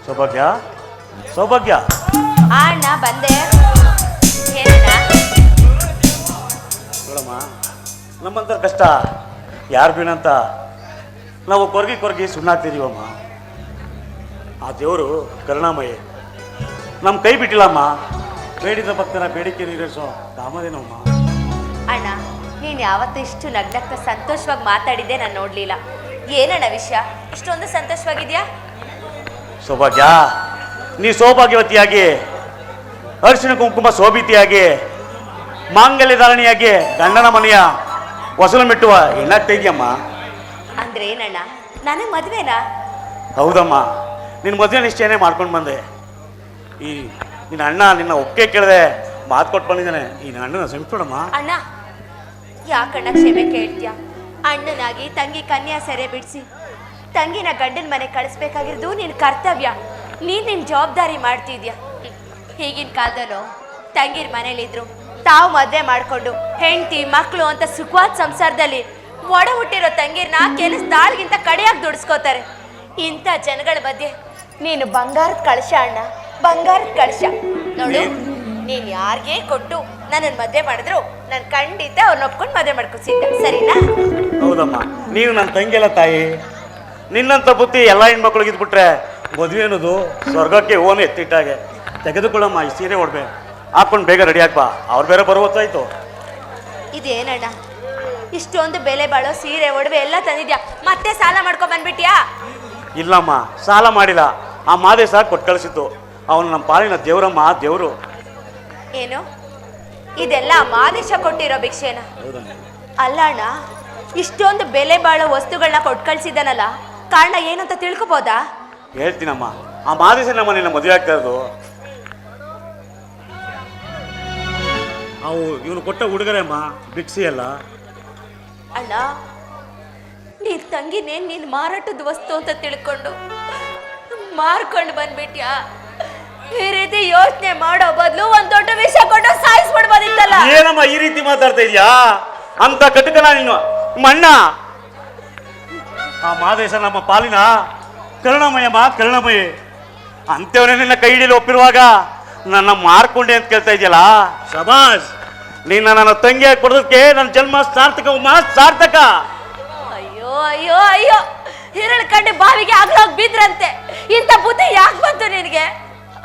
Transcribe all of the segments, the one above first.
ಸೌಭಾಗ್ಯ ಸೌಭಾಗ್ಯ ಅಣ್ಣ ಬಂದೆ. ಏನಣ್ಣ? ನೋಡಮ್ಮ, ನಮ್ಮಂತ ಕಷ್ಟ ಯಾರು ಬೀಣಂತ ನಾವು ಕೊರಗಿ ಸುಣ್ಣಾಗ್ತಿದೀವಮ್ಮ. ಆ ದೇವರು ಕರುಣಾಮಯಿ ನಮ್ಮ ಕೈ ಬಿಟ್ಟಿಲ್ಲಮ್ಮ. ಬೇಡಿದ ಭಕ್ತನ ಬೇಡಿಕೆ ನೀರಿಸೋ ಕಾಮದೇನಮ್ಮ. ಅಣ್ಣ, ನೀನು ಯಾವತ್ತೂ ಇಷ್ಟು ನಗ್ನಗ್ತ ಸಂತೋಷವಾಗಿ ಮಾತಾಡಿದ್ದೆ ನಾನು ನೋಡ್ಲಿಲ್ಲ. ಏನಣ್ಣ ವಿಷಯ? ಇಷ್ಟೊಂದು ಸಂತೋಷವಾಗಿದ್ಯಾ? ಸೌಭಾಗ್ಯ, ನೀ ಸೌಭಾಗ್ಯವತಿಯಾಗಿ, ಅರಿಶಿಣ ಕುಂಕುಮ ಶೋಭಿತಿಯಾಗಿ, ಮಾಂಗಲ್ಯ ಧಾರಣಿಯಾಗಿ ಗಂಡನ ಮನೆಯ ಹೊಸಲು ಮೆಟ್ಟುವ ಹೆಣ್ಣಾಗ್ತಾ ಇದೆಯಮ್ಮ. ಅಂದ್ರೆ ಏನಣ್ಣ, ನನಗೆ ಮದುವೆನಾ? ಹೌದಮ್ಮ, ನಿನ್ನ ಮದುವೆ ನಿಶ್ಚಯನೇ ಮಾಡ್ಕೊಂಡು ಬಂದೆ. ಈ ನಿನ್ನ ಅಣ್ಣ ನಿನ್ನ ಒಕ್ಕೆ ಕೇಳದೆ ಮಾತು ಕೊಟ್ಟು ಬಂದಿದ್ದಾನೆ. ಈ ನನ್ನ ಅಣ್ಣನ ಕ್ಷಮಿಸ್ಬಿಡಮ್ಮ. ಅಣ್ಣ, ಯಾಕಣ್ಣ ಕ್ಷಮೆ ಕೇಳ್ತೀಯ? ಅಣ್ಣನಾಗಿ ತಂಗಿ ಕನ್ಯಾ ಸೆರೆ ಬಿಡಿಸಿ ತಂಗಿನ ಗಂಡನ ಮನೆ ಕಳಿಸ್ಬೇಕಾಗಿರೋದು ನಿನ್ನ ಕರ್ತವ್ಯ. ನಿನ್ನ ಜವಾಬ್ದಾರಿ ಮಾಡ್ತಿದ್ಯಾ. ಈಗಿನ ಕಾಲದಲ್ಲೂ ತಂಗಿರ ಮನೇಲಿದ್ರು ತಾವು ಮದುವೆ ಮಾಡಿಕೊಂಡು ಹೆಂಡತಿ ಮಕ್ಕಳು ಅಂತ ಸುಖವಾದ ಸಂಸಾರದಲ್ಲಿ ಒಡ ಹುಟ್ಟಿರೋ ತಂಗಿರನ್ನ ಕೆಲಸದಾಳ್ಗಿಂತ ಕಡೆಯಾಗಿ ದುಡಿಸ್ಕೋತಾರೆ. ಇಂಥ ಜನಗಳ ಮಧ್ಯೆ ನೀನು ಬಂಗಾರದ ಕಳಶ ಅಣ್ಣ, ಬಂಗಾರದ ಕಳಶ. ನೋಡು, ನೀನು ಯಾರಿಗೆ ಕೊಟ್ಟು ನನ್ನನ್ನು ಮದುವೆ ಮಾಡಿದ್ರು ನಾನು ಖಂಡಿತ ಅವ್ರನ್ನ ಒಪ್ಕೊಂಡು ಮದುವೆ ಮಾಡ್ಕೊಸಿದ್ದೆ, ಸರಿನಾ? ಹೌದಮ್ಮ, ನೀನು ನನ್ನ ತಂಗಿಯಲ್ಲ ತಾಯಿ. ನಿನ್ನಂಥ ಬುದ್ಧಿ ಎಲ್ಲ ಹೆಣ್ಮಕ್ಳಿಗೆ ಇದ್ಬಿಟ್ರೆ ಮದುವೆ ಅನ್ನೋದು ಸ್ವರ್ಗಕ್ಕೆ ಓನ್ ಎತ್ತಿಟ್ಟಾಗೆ. ತೆಗೆದುಕೊಳ್ಳಮ್ಮ ಈ ಸೀರೆ ಒಡ್ಬೆ ಹಾಕೊಂಡು ಬೇಗ ರೆಡಿ ಆಗ್ಬಾ, ಅವ್ರು ಬೇರೆ ಬರೋ ಹೊತ್ತಾಯ್ತು. ಇದೇನಣ್ಣ, ಇಷ್ಟೊಂದು ಬೆಲೆ ಬಾಳೋ ಸೀರೆ ಒಡವೆ ಎಲ್ಲ ತಂದಿದ್ಯಾ, ಮತ್ತೆ ಸಾಲ ಮಾಡ್ಕೊಂಡ್ ಬಂದ್ಬಿಟ್ಯಾ? ಇಲ್ಲಮ್ಮ, ಸಾಲ ಮಾಡಿಲ್ಲ. ಆ ಮಾದೇಶ ಕೊಟ್ಟು ಕಳಿಸಿತ್ತು. ಅವನು ನಮ್ಮ ಪಾಲಿನ ದೇವರಮ್ಮ, ದೇವರು. ಏನು ಇದೆಲ್ಲ ಮಾದೇಶ ಕೊಟ್ಟಿರೋ ಭಿಕ್ಷೆನ? ಅಲ್ಲ ಅಣ್ಣ, ಇಷ್ಟೊಂದು ಬೆಲೆ ಬಾಳೋ ವಸ್ತುಗಳನ್ನ ಕೊಟ್ಟು ಕಳ್ಸಿದ್ದಾನಲ್ಲ, ಕಾರಣ ಏನು ಅಂತ ತಿಳ್ಕೊಬೋದಾ? ಹೇಳ್ತೀನಮ್ಮ. ಆ ಮಾದೇಶ ನಮ್ಮ ನಿನ್ನ ಮದುವೆ ಆಗ್ತಾ ಇರೋದು ಅವು ಇವನು ಕೊಟ್ಟ ಉಡುಗೊರೆ ಅಮ್ಮ, ಭಿಕ್ಷೆ ಅಲ್ಲ. ಅಣ್ಣ, ನೀನ್ ತಂಗಿನೇ ನೀನ್ ಮಾರಾಟದ ವಸ್ತು ಅಂತ ತಿಳ್ಕೊಂಡು ಮಾರ್ಕೊಂಡು ಬಂದ್ಬಿಟ್ಯಾ? ಈ ರೀತಿ ಯೋಚನೆ ಮಾಡೋ ಬದಲು ಒಂದ್ ದೊಡ್ಡ ವಿಷಯ ಕೊಟ್ಟು ಸಾಯಿಸ್ಬಿಡ್ಬೋದಿತ್ತಲ್ಲ. ಏನಮ್ಮ ಈ ರೀತಿ ಮಾತಾಡ್ತಾ ಇದೀಯಾ? ಅಂತ ಕಟಕನ ನೀನು ಮಣ್ಣ. ಆ ಮಾದೇಶ ನಮ್ಮ ಪಾಲಿನ ಕರುಣಾಮಯಮ್ಮ, ಕರುಣಾಮಯಿ. ಅಂತವನೇ ನಿನ್ನ ಕೈ ಹಿಡಿಯಲು ಒಪ್ಪಿರುವಾಗ ನನ್ನ ಮಾರ್ಕೊಂಡೆ ಅಂತ ಕೇಳ್ತಾ ಇದೆಯಲ್ಲ, ಶಬಾಷ್. ನಿನ್ನ ನನ್ನ ತಂಗಿಯಾಗಿ ಕೊಡೋದಕ್ಕೆ ನನ್ನ ಜನ್ಮ ಸಾರ್ಥಕ, ಸಾರ್ಥಕ. ಅಯ್ಯೋ ಅಯ್ಯೋ ಅಯ್ಯೋ, ಹಿರಳ ಕಂಡು ಬಾವಿಗೆ ಆಗ್ಲೋಗ್ ಬಿದ್ರಂತೆ. ಇಂಥ ಬುದ್ಧಿ ಯಾಕೆ ಬಂತು ನಿನಗೆ?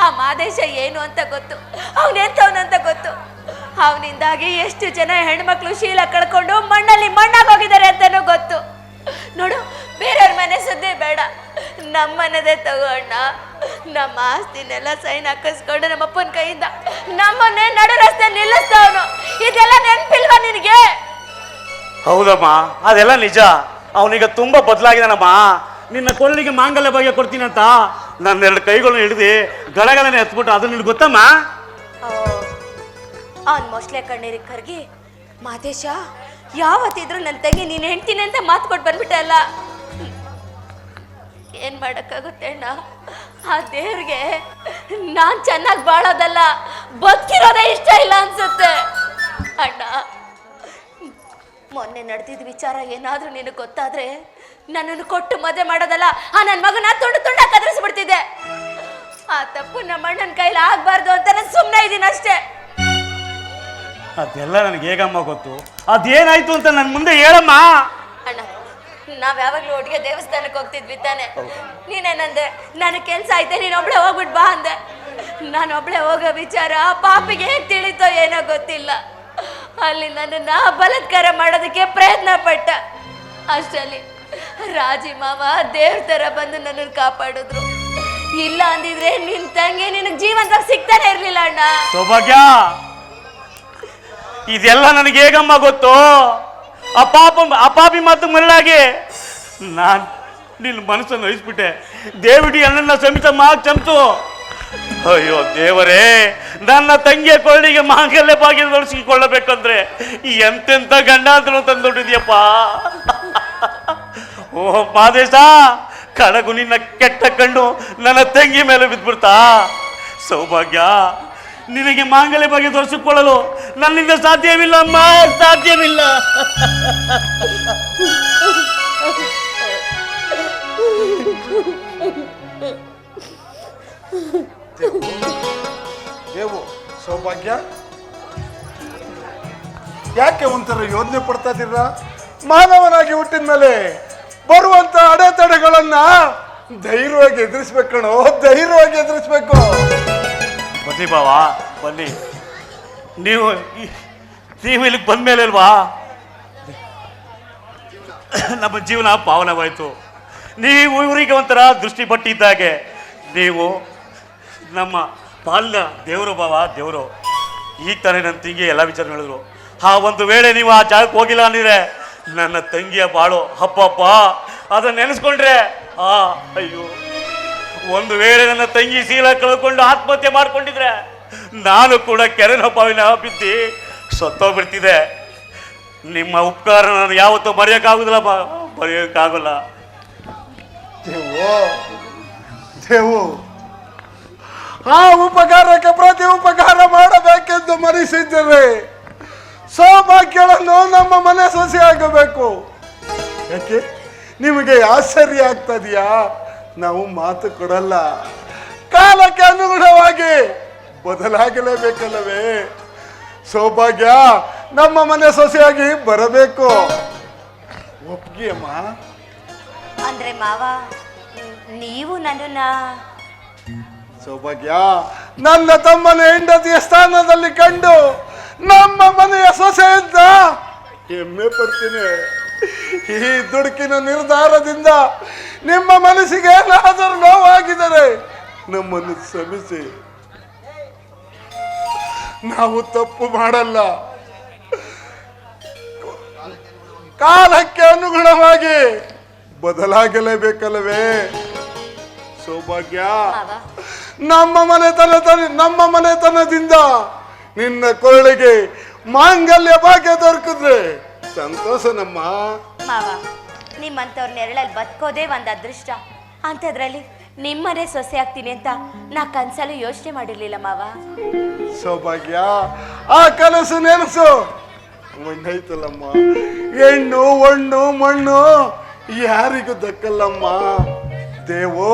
ಆ ಮಾದೇಶ ಏನು ಅಂತ ಗೊತ್ತು, ಅವನೆಂತವನಂತ ಗೊತ್ತು. ಅವನಿಂದಾಗಿ ಎಷ್ಟು ಜನ ಹೆಣ್ಮಕ್ಳು ಶೀಲ ಕಳ್ಕೊಂಡು ಮಣ್ಣಲ್ಲಿ ಮಣ್ಣಾಗಿ ಹೋಗಿದ್ದಾರೆ ಅಂತನೂ ಗೊತ್ತು. ನೋಡು, ಬೇರೆಯವ್ರ ಮನೆ ಸುದ್ದಿ ಬೇಡ, ನಮ್ಮನದೇ ತಗೋಣ. ನಮ್ಮ ಆಸ್ತಿನೆಲ್ಲ ಸೈನ್ ಹಾಕಿಸ್ಕೊಂಡು ನಮ್ಮಪ್ಪನ ಕೈಯಿಂದ ನಮ್ಮನ್ನೇ ನಡು ರಸ್ತೆ ನಿಲ್ಲಿಸ್ತವನು. ಇದೆಲ್ಲ ನೆನ್ಪಿಲ್ವಾ ನಿನಗೆ? ಹೌದಮ್ಮ, ಅದೆಲ್ಲ ನಿಜ. ಅವನೀಗ ತುಂಬಾ ಬದಲಾಗಿದ್ದಾನಮ್ಮ. ನಿನ್ನ ಕೊಳ್ಳಿಗೆ ಮಾಂಗಲ್ಯ ಬಗ್ಗೆ ಕೊಡ್ತೀನಿ ಅಂತ ನನ್ನ ಎರಡು ಕೈಗಳನ್ನ ಹಿಡಿದು ಗಡಗಡನೆ ಎತ್ಬಿಟ್ಟು, ಅದು ನಿನ್ಗೆ ಗೊತ್ತಮ್ಮ? ಅವನ್ ಮೊಸ್ಲೆ ಕಣ್ಣೀರಿಗೆ ಕರ್ಗಿ, ಮಾದೇಶ ಯಾವತ್ತಿದ್ರು ನನ್ನ ತಂಗಿ ನೀನು ಹೆಂಡ್ತೀನಿ ಅಂತ ಮಾತು ಕೊಟ್ಟು ಬಂದ್ಬಿಟ್ಟೆ ಅಲ್ಲ. ಏನ್ ಮಾಡಕ್ಕಾಗುತ್ತೆ ಅಣ್ಣ? ಆ ದೇವ್ರಿಗೆ ನಾನ್ ಚೆನ್ನಾಗಿ ಬಾಳೋದಲ್ಲ, ಬದುಕಿರೋದೇ ಇಷ್ಟ ಇಲ್ಲ ಅನ್ಸುತ್ತೆ. ಅಣ್ಣ, ಮೊನ್ನೆ ನಡೆದಿದ್ದ ವಿಚಾರ ಏನಾದ್ರೂ ನಿನಗೆ ಗೊತ್ತಾದ್ರೆ ನನ್ನನ್ನು ಕೊಟ್ಟು ಮದುವೆ ಮಾಡೋದಲ್ಲ, ಆ ನನ್ನ ಮಗನ ತುಂಡು ತುಂಡ ಕದರಿಸ್ಬಿಡ್ತಿದ್ದೆ. ಆ ತಪ್ಪು ನಮ್ಮ ಅಣ್ಣನ ಕೈಲಿ ಆಗ್ಬಾರ್ದು ಅಂತ ನಾನು ಸುಮ್ಮನೆ ಇದ್ದೀನಿ ಅಷ್ಟೇ. ಅದೆಲ್ಲ ನನಗೆ ಹೇಗಮ್ಮ ಗೊತ್ತು? ಅದೇನಾಯ್ತು ಅಂತ ನನ್ನ ಮುಂದೆ ಹೇಳಮ್ಮ. ಅಣ್ಣ, ನಾವ್ ಯಾವಾಗ್ಲೂ ಒಟ್ಟಿಗೆ ದೇವಸ್ಥಾನಕ್ಕೆ ಹೋಗ್ತಿದ್ವಿ ತಾನೆ. ನೀನೇನಂದೆ, ನನಗೆ ಕೆಲ್ಸ ಐತೆ, ನೀನೊಬ್ಳೆ ಹೋಗ್ಬಿಟ್ ಬಾ ಅಂದೆ. ನಾನೊಬ್ಳೆ ಹೋಗೋ ವಿಚಾರ ಆ ಪಾಪಿಗೆ ಹೇಗೆ ತಿಳಿತೋ ಏನೋ ಗೊತ್ತಿಲ್ಲ. ಅಲ್ಲಿ ನನ್ನನ್ನ ಬಲಾತ್ಕಾರ ಮಾಡೋದಕ್ಕೆ ಪ್ರಯತ್ನ ಪಟ್ಟ. ಅಷ್ಟರಲ್ಲಿ ರಾಜಿ ಮಾವ ದೇವ್ರ ತರ ಬಂದು ನನ್ನನ್ನು ಕಾಪಾಡಿದ್ರು. ಇಲ್ಲ ಅಂದಿದ್ರೆ ನಿನ್ ತಂಗಿ ನಿನಗೆ ಜೀವಂತ ಸಿಗ್ತಾನೆ ಇರ್ಲಿಲ್ಲ ಅಣ್ಣ. ಸೌಭಾಗ್ಯ, ಇದೆಲ್ಲ ನನಗೆ ಹೇಗಮ್ಮ ಗೊತ್ತು? ಅಪಾಪಿ ಮಾತು ಮರಳಾಗಿ ನಾನು ನಿನ್ನ ಮನಸ್ಸನ್ನು ವಹಿಸ್ಬಿಟ್ಟೆ. ದೇವಿಡಿ ಅಣ್ಣನ ಕ್ಷಮಿಸಮ್ಮ, ಕ್ಷಮಿಸು. ಅಯ್ಯೋ ದೇವರೇ, ನನ್ನ ತಂಗಿಯ ಕೊಳ್ಳಿಗೆ ಮಾಂಗಲ್ಯ ಭಾಗ್ಯ ದೊರಕಿಸಿಕೊಳ್ಳಬೇಕಂದ್ರೆ ಎಂತೆಂಥ ಗಂಡಾಂತರೂ ತಂದೊಟ್ಟಿದ್ಯಪ್ಪ. ಓ ಮಾದೇಶ, ಕಡಗು ನಿನ್ನ ಕೆಟ್ಟ ಕಣ್ಣು ನನ್ನ ತಂಗಿ ಮೇಲೆ ಬಿದ್ಬಿಡ್ತಾ? ಸೌಭಾಗ್ಯ, ನಿನಗೆ ಮಾಂಗಲ್ಯ ಬಗ್ಗೆ ದೊರಕಿಸಿಕೊಳ್ಳಲು ನನ್ನಿಂದ ಸಾಧ್ಯವಿಲ್ಲ ಅಮ್ಮ, ಸಾಧ್ಯವಿಲ್ಲ. ದೇವು ಸೌಭಾಗ್ಯ, ಯಾಕೆ ಒಂಥರ ಯೋಚನೆ ಪಡ್ತಾ ಇದ್ದೀರಾ? ಮಾನವನಾಗಿ ಹುಟ್ಟಿದ ಮೇಲೆ ಬರುವಂತ ಅಡೆತಡೆಗಳನ್ನ ಧೈರ್ಯವಾಗಿ ಎದುರಿಸ್ಬೇಕು ಕಣೋ, ಧೈರ್ಯವಾಗಿ ಎದುರಿಸ್ಬೇಕು. ಬನ್ನಿ ಬಾವ ಬನ್ನಿ. ನೀವು ಇಲ್ಲಿಗೆ ಬಂದ ಮೇಲೆ ಅಲ್ವಾ ನಮ್ಮ ಜೀವನ ಪಾವನವಾಯಿತು. ನೀವು ಇವರಿಗೆ ಒಂಥರ ದೃಷ್ಟಿ ಪಟ್ಟಿದ್ದಾಗೆ. ನೀವು ನಮ್ಮ ಪಾಲಿನ ದೇವರು ಬಾವ, ದೇವರು. ಈಗ ತಾನೇ ನನ್ನ ತಂಗಿ ಎಲ್ಲ ವಿಚಾರ ಹೇಳಿದ್ರು. ಒಂದು ವೇಳೆ ನೀವು ಆ ಜಾಗಕ್ಕೆ ಹೋಗಿಲ್ಲ ಅಂದಿದ್ರೆ ನನ್ನ ತಂಗಿಯ ಬಾಳು ಅಪ್ಪಪ್ಪ ಅದನ್ನ ನೆನೆಸ್ಕೊಂಡ್ರೆ ಅಯ್ಯೋ, ಒಂದು ವೇಳೆ ನನ್ನ ತಂಗಿ ಶೀಲ ಕಳ್ಕೊಂಡು ಆತ್ಮಹತ್ಯೆ ಮಾಡ್ಕೊಂಡಿದ್ರೆ ನಾನು ಕೂಡ ಕೆರೆನ ಬಾವಿನ ಬಿದ್ದು ಸತ್ತೋಗ್ಬಿಡ್ತಿದೆ. ನಿಮ್ಮ ಉಪಕಾರ ನಾನು ಯಾವತ್ತೂ ಮರೆಯೋಕ್ಕಾಗೋದಿಲ್ಲ ಮರೆಯೋಕ್ಕಾಗಲ್ಲ. ದೇವು, ಆ ಉಪಕಾರಕ್ಕೆ ಪ್ರತಿ ಉಪಕಾರ ಮಾಡಬೇಕೆಂದು ಮರೆಸಿದ್ದೇವೆ. ಸೌಭಾಗ್ಯಗಳನ್ನು ನಮ್ಮ ಮನೆ ಸೊಸೆ ಆಗಬೇಕು. ಯಾಕೆ ನಿಮಗೆ ಆಶ್ಚರ್ಯ ಆಗ್ತದೆಯಾ? ನಾವು ಮಾತು ಕೊಡಲ್ಲ. ಕಾಲಕ್ಕೆ ಅನುಗುಣವಾಗಿ ಬದಲಾಗಲೇಬೇಕಲ್ಲವೇ? ಸೌಭಾಗ್ಯ ನಮ್ಮ ಮನೆ ಸೊಸೆಯಾಗಿ ಬರಬೇಕು. ಒಪ್ಪಿಗೆಯಮ್ಮ? ಅಂದ್ರೆ ಮಾವ, ನೀವು ನನ್ನನ್ನ ಸೌಭಾಗ್ಯ ನನ್ನ ತಮ್ಮನ ಹೆಂಡತಿಯ ಸ್ಥಾನದಲ್ಲಿ ಕಂಡು ನಮ್ಮ ಮನೆಯ ಸೊಸೆಯಿಂದ ಹೆಮ್ಮೆ ಪಡ್ತೀನಿ. ಈ ದುಡುಕಿನ ನಿರ್ಧಾರದಿಂದ ನಿಮ್ಮ ಮನಸ್ಸಿಗೆ ಏನಾದರೂ ನೋವಾಗಿದ್ದರೆ ನಮ್ಮನ್ನು ಕ್ಷಮಿಸಿ. ನಾವು ತಪ್ಪು ಮಾಡಲ್ಲ. ಕಾಲಕ್ಕೆ ಅನುಗುಣವಾಗಿ ಬದಲಾಗಲೇಬೇಕಲ್ಲವೇ? ಸೌಭಾಗ್ಯ, ನಮ್ಮ ಮನೆತನದಿಂದ ನಿನ್ನ ಕೊರಳಿಗೆ ಮಾಂಗಲ್ಯ ಭಾಗ್ಯ ದೊರಕಿದ್ರೆ ಸಂತೋಷ ನಮ್ಮ ಮಾವ. ನಿಮ್ಮಂಥವ್ರ ನೆರಳಲ್ಲಿ ಬದುಕೋದೇ ಒಂದು ಅದೃಷ್ಟ. ಅಂಥದ್ರಲ್ಲಿ ನಿಮ್ಮನೆ ಸೊಸೆ ಆಗ್ತೀನಿ ಅಂತ ನಾ ಕನ್ಸಲ್ಲೂ ಯೋಚನೆ ಮಾಡಿರ್ಲಿಲ್ಲ ಮಾವ. ಸೌಭಾಗ್ಯ, ಆ ಕನಸು ನೆನಸು ಮಣ್ಣೈತಲ್ಲಮ್ಮ. ಹೆಣ್ಣು ಒಣ್ಣು ಮಣ್ಣು ಯಾರಿಗೂ ದಕ್ಕಲ್ಲಮ್ಮ. ದೇವು,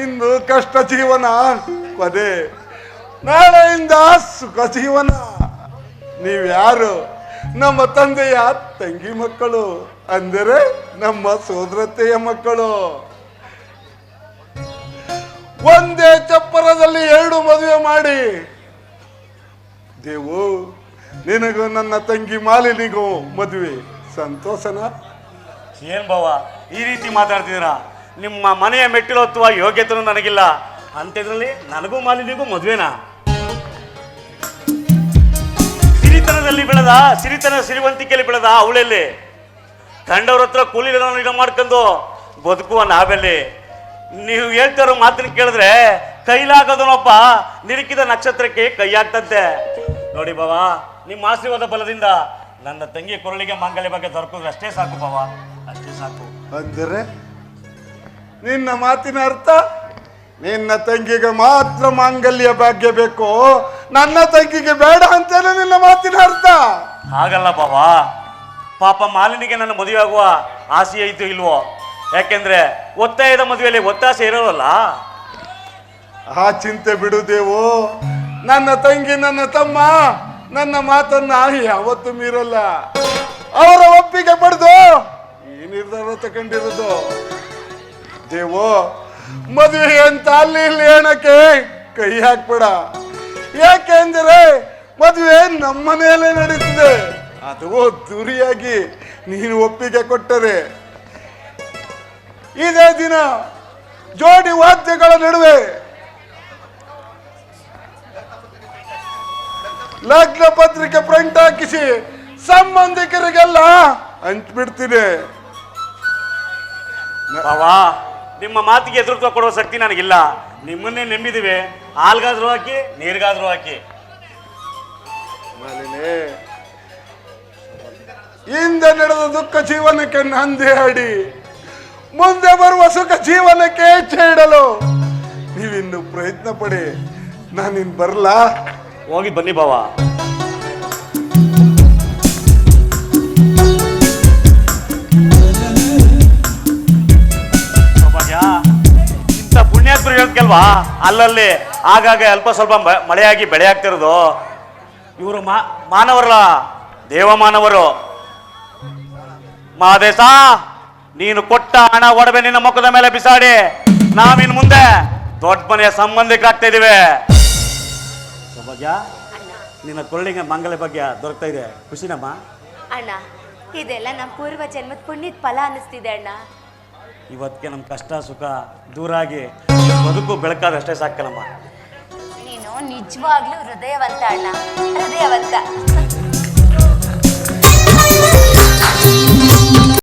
ಇಂದು ಕಷ್ಟ ಜೀವನ ಕೊದೆ, ನಾಳೆಯಿಂದ ಸುಖ ಜೀವನ. ನೀವ್ಯಾರು? ನಮ್ಮ ತಂದೆಯ ತಂಗಿ ಮಕ್ಕಳು, ಅಂದರೆ ನಮ್ಮ ಸೋದರತೆಯ ಮಕ್ಕಳು. ಒಂದೇ ಚಪ್ಪರದಲ್ಲಿ 2 ಮದುವೆ ಮಾಡಿ ದೇವು, ನಿನಗೂ ನನ್ನ ತಂಗಿ ಮಾಲಿನಿಗೂ ಮದುವೆ ಸಂತೋಷನ? ಏನ್ ಬಾವ ಈ ರೀತಿ ಮಾತಾಡ್ತಿದ್ದೀರಾ? ನಿಮ್ಮ ಮನೆಯ ಮೆಟ್ಟಿಲು ಹತ್ತುವ ಯೋಗ್ಯತೆನೂ ನನಗಿಲ್ಲ, ಅಂತ್ಯದಲ್ಲಿ ನನಗೂ ಮಾಲಿನಿಗೂ ಮದುವೆನಾ? ಸಿರಿತನದಲ್ಲಿ ಬೆಳೆದ ಸಿರಿವಂತಿಕೆಯಲ್ಲಿ ಬೆಳೆದ ಅವಳೆಲ್ಲಿ? ಕಂಡವ್ರ ಹತ್ರ ಕೂಲಿ ಮಾಡ್ಕೊಂಡು ಬದುಕುವ ನಾವೆಲ್ಲಿ? ನೀವು ಹೇಳ್ತಾರೋ ಮಾತನ್ನ ಕೇಳಿದ್ರೆ ಕೈಲಾಗದನೊಬ್ಬ ನಿರುಕಿದ ನಕ್ಷತ್ರಕ್ಕೆ ಕೈ ಹಾಕ್ತಂತೆ. ನೋಡಿ ಬಾವ, ನಿಮ್ಮ ಆಶೀರ್ವಾದ ಬಲದಿಂದ ನನ್ನ ತಂಗಿ ಕೊರಳಿಗೆ ಮಾಂಗಲ್ಯ ಬಗ್ಗೆ ದೊರಕಿದ್ರೆ ಅಷ್ಟೇ ಸಾಕು ಬಾವ, ಅಷ್ಟೇ ಸಾಕು. ಅಂದರೆ ನಿನ್ನ ಮಾತಿನ ಅರ್ಥ ನಿನ್ನ ತಂಗಿಗೆ ಮಾತ್ರ ಮಾಂಗಲ್ಯ ಭಾಗ್ಯ ಬೇಕು, ನನ್ನ ತಂಗಿಗೆ ಬೇಡ ಅಂತೇನೆ ನಿನ್ನ ಮಾತಿನ ಅರ್ಥ? ಹಾಗಲ್ಲ ಬಾವ, ಪಾಪ ಮಾಲಿನಿಗೆ ನನ್ನ ಮದುವೆ ಆಗುವ ಆಸೆ ಐತು ಇಲ್ವೋ? ಯಾಕೆಂದ್ರೆ ಒತ್ತಾಯದ ಮದುವೆಯಲ್ಲಿ ಒತ್ತಾಸೆ ಇರೋಲ್ಲ. ಆ ಚಿಂತೆ ಬಿಡುದೇವು. ನನ್ನ ತಂಗಿ ನನ್ನ ತಮ್ಮ ನನ್ನ ಮಾತನ್ನ ಯಾವತ್ತೂ ಮೀರಲ್ಲ. ಅವರ ಒಪ್ಪಿಗೆ ಪಡೆದು ಈ ನಿರ್ಧಾರ ತಗೊಂಡಿರೋದು. ದೇವು, ಮದುವೆ ಅಂತ ಅಲ್ಲಿ ಇಲ್ಲಿ ಹೇಳಕ್ಕೆ ಕೈ ಹಾಕ್ಬೇಡ. ಯಾಕೆಂದರೆ ಮದುವೆ ನಮ್ಮ ಮನೆಯಲ್ಲೇ ನಡೀತಿದೆ. ಅದು ದುರಿಯಾಗಿ ನೀನು ಒಪ್ಪಿಗೆ ಕೊಟ್ಟರೆ ಇದೇ ದಿನ ಜೋಡಿ ವಾದ್ಯಗಳ ನಡುವೆ ಲಗ್ನ ಪತ್ರಿಕೆ ಪ್ರಿಂಟ್ ಹಾಕಿಸಿ ಸಂಬಂಧಿಕರಿಗೆಲ್ಲ ಹಂಚ್ಬಿಡ್ತೀನಿ. ಬಾವ, ನಿಮ್ಮ ಮಾತಿಗೆ ಎದುರುತ್ವ ಕೊಡುವ ಶಕ್ತಿ ನನಗಿಲ್ಲ. ನಿಮ್ಮನ್ನೇ ನಂಬಿದಿವೆ. ಹಾಲ್ಗಾದ್ರೂ ಹಾಕಿ, ನೀರಿಗಾದ್ರೂ ಹಾಕಿ. ಮಾಲಿನಿ, ಹಿಂದೆ ನಡೆದ ದುಃಖ ಜೀವನಕ್ಕೆ ನಂದಿ ಹಾಡಿ ಮುಂದೆ ಬರುವ ಸುಖ ಜೀವನಕ್ಕೆ ಹೆಜ್ಜೆ ಇಡಲು ನೀವಿನ್ನು ಪ್ರಯತ್ನ ಪಡಿ. ನಾನಿನ್ ಬರಲಾ? ಹೋಗಿ ಬನ್ನಿ ಬಾವ. ಇಂಥ ಪುಣ್ಯಾತ್ಮರು ಕೇಳಿಸ್ಕಲ್ವಾ? ಅಲ್ಲಲ್ಲಿ ಆಗಾಗ ಅಲ್ಪ ಸ್ವಲ್ಪ ಮಳೆಯಾಗಿ ಬೆಳೆ ಆಗ್ತಿರೋದು. ಇವರು ಮಾನವರಲ್ಲ, ದೇವಮಾನವರು. ಮಹಾದೇಶ, ನೀನು ಕೊಟ್ಟ ಹಣ ಒಡವೆ ನಿನ್ನ ಮುಖದ ಮೇಲೆ ಬಿಸಾಡಿ ನಾವಿನ್ ಮುಂದೆ ದೊಡ್ಡ ಮನೆಯ ಸಂಬಂಧಿಕರಾಗ್ತಾ ಇದೀವಿ. ಸೌಭಾಗ್ಯ, ನಿನ್ನ ಕೊಳ್ಳಿಗೆ ಮಂಗಲ ಬಗ್ಗೆ ದೊರಕ್ತಾ ಇದೆ, ಖುಷಿನಮ್ಮ? ಅಣ್ಣ, ಇದೆಲ್ಲ ನಮ್ಮ ಪೂರ್ವ ಜನ್ಮದ ಪುಣ್ಯದ ಫಲ ಅನ್ನಿಸ್ತಿದೆ ಅಣ್ಣ. ಇವತ್ತಿಗೆ ನಮ್ಮ ಕಷ್ಟ ಸುಖ ದೂರಾಗಿ ಬದುಕು ಬೆಳಕಾದಷ್ಟೇ ಸಾಕಲ್ಲಮ್ಮ. ನೀನು ನಿಜವಾಗ್ಲೂ ಹೃದಯವಂತ ಅಣ್ಣ, ಹೃದಯವಂತ.